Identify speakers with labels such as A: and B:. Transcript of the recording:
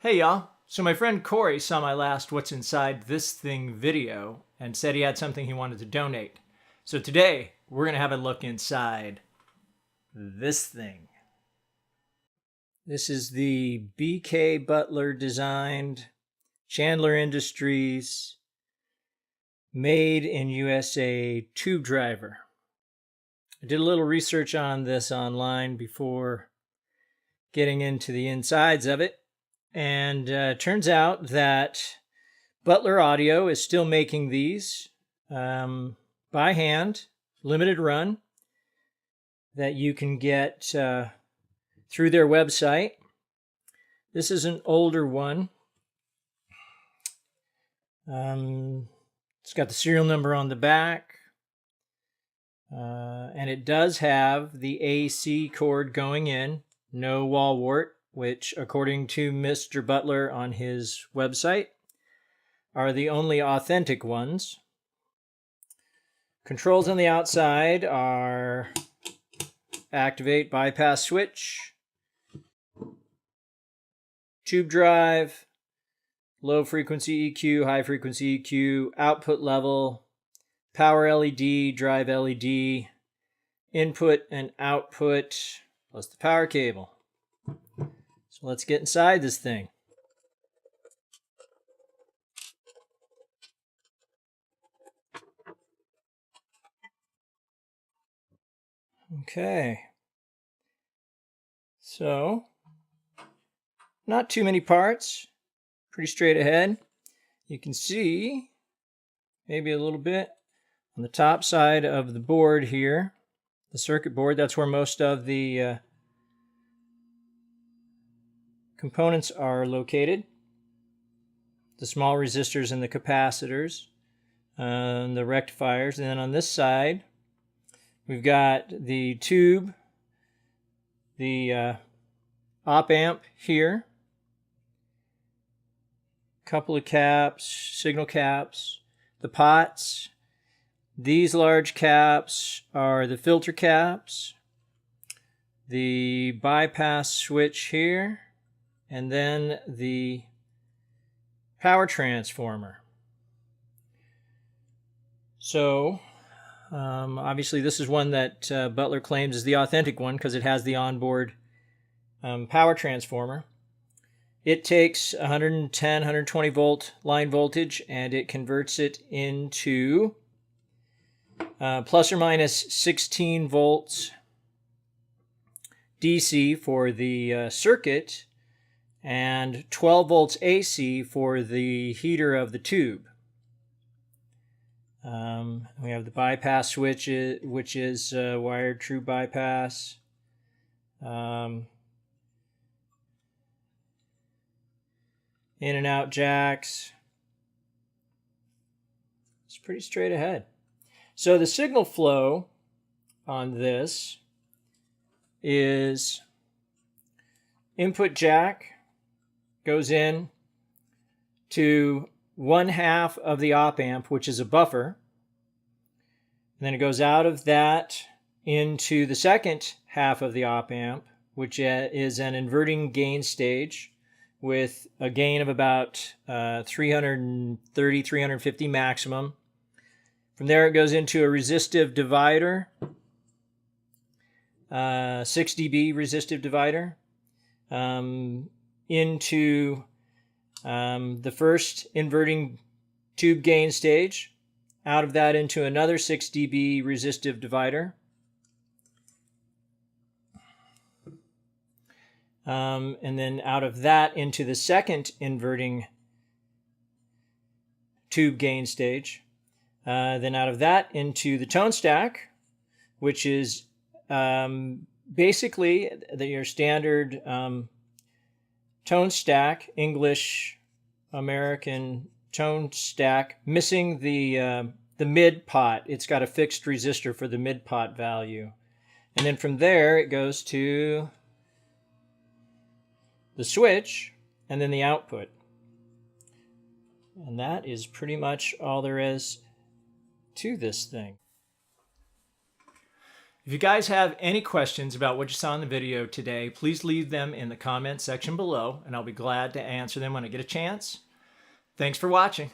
A: Hey y'all. So my friend Corey saw my last What's Inside This Thing video and said he had something he wanted to donate. So today we're going to have a look inside this thing. This is the B.K. Butler designed Chandler Industries made in USA tube driver. I did a little research on this online before getting into the insides of it. And turns out that Butler Audio is still making these by hand, limited run, that you can get through their website. This is an older one. It's got the serial number on the back. And it does have the AC cord going in, no wall wart, which, according to Mr. Butler on his website, are the only authentic ones. Controls on the outside are activate bypass switch, tube drive, low frequency EQ, high frequency EQ, output level, power LED, drive LED, input and output, plus the power cable. So let's get inside this thing. Okay. So, not too many parts. Pretty straight ahead. You can see, maybe a little bit, on the top side of the board here, the circuit board, that's where most of the components are located. The small resistors and the capacitors, and the rectifiers. And then on this side, we've got the tube, the op amp here, couple of caps, signal caps, the pots. These large caps are the filter caps, the bypass switch here, and then the power transformer. So, obviously this is one that Butler claims is the authentic one because it has the onboard power transformer. It takes 110, 120 volt line voltage and it converts it into plus or minus 16 volts DC for the circuit, and 12 volts AC for the heater of the tube. We have the bypass switch, which is wired true bypass. In and out jacks. It's pretty straight ahead. So the signal flow on this is input jack goes in to 1/2 of the op amp, which is a buffer. And then it goes out of that into the second half of the op amp, which is an inverting gain stage with a gain of about 330, 350 maximum. From there it goes into a resistive divider, 6 dB resistive divider, into the first inverting tube gain stage, out of that into another 6 dB resistive divider, and then out of that into the second inverting tube gain stage, then out of that into the tone stack, which is basically your standard tone stack, English American tone stack, missing the mid pot. It's got a fixed resistor for the mid pot value. And then from there it goes to the switch and then the output. And that is pretty much all there is to this thing. If you guys have any questions about what you saw in the video today, please leave them in the comment section below, and I'll be glad to answer them when I get a chance. Thanks for watching.